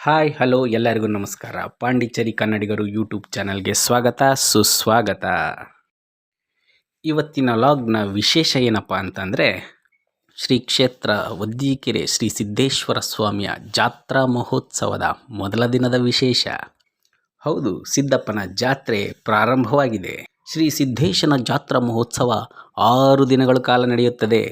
Hi hello ಎಲ್ಲರಿಗೂ ನಮಸ್ಕಾರ. ಪಾಂಡಿಚೇರಿ ಕನ್ನಡಿಗರು ಯೂಟ್ಯೂಬ್ ಚಾನಲ್ಗೆ ಸ್ವಾಗತ ಸುಸ್ವಾಗತ. ಇವತ್ತಿನ ಲಾಗ್ನ ವಿಶೇಷ ಏನಪ್ಪ ಅಂತಂದರೆ, ಶ್ರೀ ಕ್ಷೇತ್ರ ವದ್ದಿಕೆರೆ ಶ್ರೀ ಸಿದ್ದೇಶ್ವರ ಸ್ವಾಮಿಯ ಜಾತ್ರಾ ಮಹೋತ್ಸವದ ಮೊದಲ ದಿನದ ವಿಶೇಷ. ಹೌದು, ಸಿದ್ದಪ್ಪನ ಜಾತ್ರೆ ಪ್ರಾರಂಭವಾಗಿದೆ. ಶ್ರೀ ಸಿದ್ದೇಶನ ಜಾತ್ರಾ ಮಹೋತ್ಸವ 6 ದಿನಗಳ ಕಾಲ ನಡೆಯುತ್ತದೆ.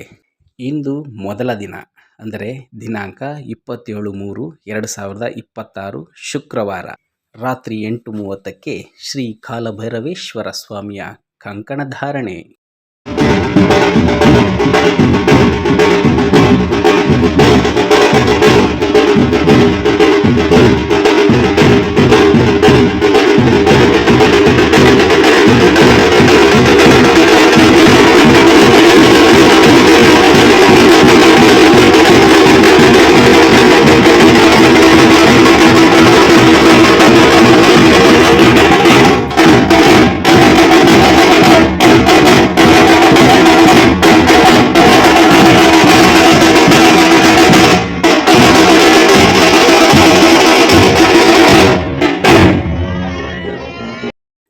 ಇಂದು ಮೊದಲ ದಿನ, ಅಂದರೆ ದಿನಾಂಕ 27/3/2026 ಶುಕ್ರವಾರ ರಾತ್ರಿ 8:30ಕ್ಕೆ ಶ್ರೀ ಕಾಲಭೈರವೇಶ್ವರ ಸ್ವಾಮಿಯ ಕಂಕಣ ಧಾರಣೆ.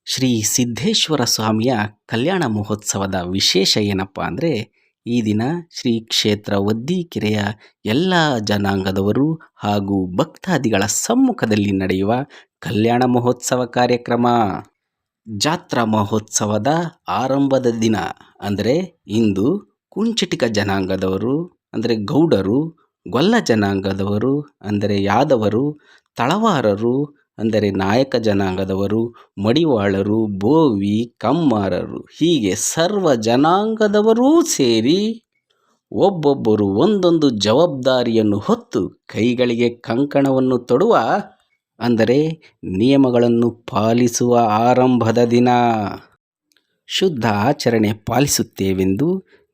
ಶ್ರೀ ಸಿದ್ದೇಶ್ವರ ಸ್ವಾಮಿಯ ಕಲ್ಯಾಣ ಮಹೋತ್ಸವದ ವಿಶೇಷ ಏನಪ್ಪ ಅಂದರೆ, ಈ ದಿನ ಶ್ರೀ ಕ್ಷೇತ್ರ ವದ್ದಿಕೆರೆಯ ಎಲ್ಲ ಜನಾಂಗದವರು ಹಾಗೂ ಭಕ್ತಾದಿಗಳ ಸಮ್ಮುಖದಲ್ಲಿ ನಡೆಯುವ ಕಲ್ಯಾಣ ಮಹೋತ್ಸವ ಕಾರ್ಯಕ್ರಮ. ಜಾತ್ರಾ ಮಹೋತ್ಸವದ ಆರಂಭದ ದಿನ ಅಂದರೆ ಇಂದು ಕುಂಚಿಟಿಕ ಜನಾಂಗದವರು ಅಂದರೆ ಗೌಡರು, ಗೊಲ್ಲ ಜನಾಂಗದವರು ಅಂದರೆ ಯಾದವರು, ತಳವಾರರು ಅಂದರೆ ನಾಯಕ ಜನಾಂಗದವರು, ಮಡಿವಾಳರು, ಬೋವಿ, ಕಮ್ಮಾರರು ಹೀಗೆ ಸರ್ವ ಜನಾಂಗದವರೂ ಸೇರಿ ಒಬ್ಬೊಬ್ಬರು ಒಂದೊಂದು ಜವಾಬ್ದಾರಿಯನ್ನು ಹೊತ್ತು ಕೈಗಳಿಗೆ ಕಂಕಣವನ್ನು ತೊಡುವ, ಅಂದರೆ ನಿಯಮಗಳನ್ನು ಪಾಲಿಸುವ ಆರಂಭದ ದಿನ. ಶುದ್ಧ ಆಚರಣೆ ಪಾಲಿಸುತ್ತೇವೆಂದು,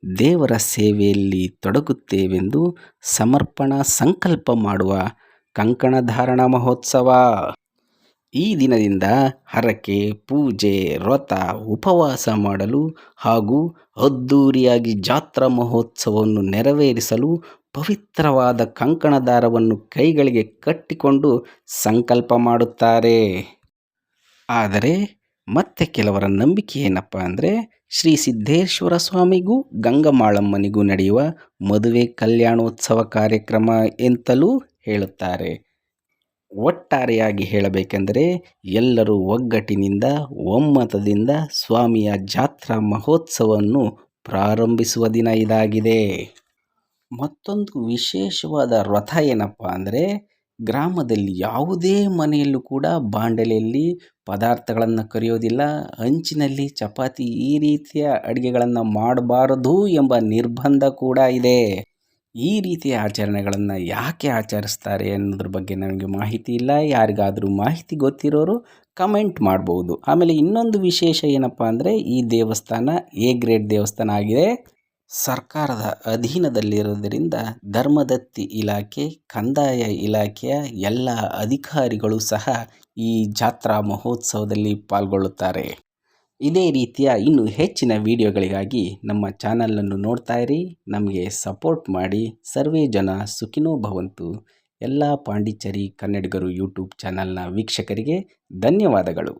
ದೇವರ ಸೇವೆಯಲ್ಲಿ ತೊಡಗುತ್ತೇವೆಂದು ಸಮರ್ಪಣಾ ಸಂಕಲ್ಪ ಮಾಡುವ ಕಂಕಣಧಾರಣ ಮಹೋತ್ಸವ. ಈ ದಿನದಿಂದ ಹರಕೆ, ಪೂಜೆ, ವ್ರತ, ಉಪವಾಸ ಮಾಡಲು ಹಾಗೂ ಅದ್ಧೂರಿಯಾಗಿ ಜಾತ್ರಾ ಮಹೋತ್ಸವವನ್ನು ನೆರವೇರಿಸಲು ಪವಿತ್ರವಾದ ಕಂಕಣ ದಾರವನ್ನು ಕೈಗಳಿಗೆ ಕಟ್ಟಿಕೊಂಡು ಸಂಕಲ್ಪ ಮಾಡುತ್ತಾರೆ. ಆದರೆ ಮತ್ತೆ ಕೆಲವರ ನಂಬಿಕೆ ಏನಪ್ಪ ಅಂದರೆ, ಶ್ರೀ ಸಿದ್ದೇಶ್ವರ ಸ್ವಾಮಿಗೂ ಗಂಗಮಾಳಮ್ಮನಿಗೂ ನಡೆಯುವ ಮದುವೆ ಕಲ್ಯಾಣೋತ್ಸವ ಕಾರ್ಯಕ್ರಮ ಎಂತಲೂ ಹೇಳುತ್ತಾರೆ. ಒಟ್ಟಾರೆಯಾಗಿ ಹೇಳಬೇಕೆಂದರೆ ಎಲ್ಲರೂ ಒಗ್ಗಟ್ಟಿನಿಂದ ಒಮ್ಮತದಿಂದ ಸ್ವಾಮಿಯ ಜಾತ್ರಾ ಮಹೋತ್ಸವವನ್ನು ಪ್ರಾರಂಭಿಸುವ ದಿನ ಇದಾಗಿದೆ. ಮತ್ತೊಂದು ವಿಶೇಷವಾದ ವ್ರತ ಏನಪ್ಪ ಅಂದರೆ, ಗ್ರಾಮದಲ್ಲಿ ಯಾವುದೇ ಮನೆಯಲ್ಲೂ ಕೂಡ ಬಾಂಡಲೆಯಲ್ಲಿ ಪದಾರ್ಥಗಳನ್ನು ಕರಿಯೋದಿಲ್ಲ, ಹಂಚಿನಲ್ಲಿ ಚಪಾತಿ ಈ ರೀತಿಯ ಅಡುಗೆಗಳನ್ನು ಮಾಡಬಾರದು ಎಂಬ ನಿರ್ಬಂಧ ಕೂಡ ಇದೆ. ಈ ರೀತಿಯ ಆಚರಣೆಗಳನ್ನು ಯಾಕೆ ಆಚರಿಸ್ತಾರೆ ಅನ್ನೋದ್ರ ಬಗ್ಗೆ ನನಗೆ ಮಾಹಿತಿ ಇಲ್ಲ. ಯಾರಿಗಾದರೂ ಮಾಹಿತಿ ಗೊತ್ತಿರೋರು ಕಮೆಂಟ್ ಮಾಡ್ಬೋದು. ಆಮೇಲೆ ಇನ್ನೊಂದು ವಿಶೇಷ ಏನಪ್ಪ ಅಂದರೆ, ಈ ದೇವಸ್ಥಾನ ಎ ಗ್ರೇಡ್ ದೇವಸ್ಥಾನ ಆಗಿದೆ. ಸರ್ಕಾರದ ಅಧೀನದಲ್ಲಿರೋದರಿಂದ ಧರ್ಮದತ್ತಿ ಇಲಾಖೆ, ಕಂದಾಯ ಇಲಾಖೆಯ ಎಲ್ಲ ಅಧಿಕಾರಿಗಳು ಸಹ ಈ ಜಾತ್ರಾ ಮಹೋತ್ಸವದಲ್ಲಿ ಪಾಲ್ಗೊಳ್ಳುತ್ತಾರೆ. ಇದೇ ರೀತಿಯ ಇನ್ನೂ ಹೆಚ್ಚಿನ ವಿಡಿಯೋಗಳಿಗಾಗಿ ನಮ್ಮ ಚಾನಲನ್ನು ನೋಡ್ತಾ ಇರಿ, ನಮಗೆ ಸಪೋರ್ಟ್ ಮಾಡಿ. ಸರ್ವೇ ಜನ ಸುಖಿನೋ ಭವಂತು. ಎಲ್ಲ ಪಾಂಡಿಚೇರಿ ಕನ್ನಡಿಗರು ಯೂಟ್ಯೂಬ್ ಚಾನಲ್ನ ವೀಕ್ಷಕರಿಗೆ ಧನ್ಯವಾದಗಳು.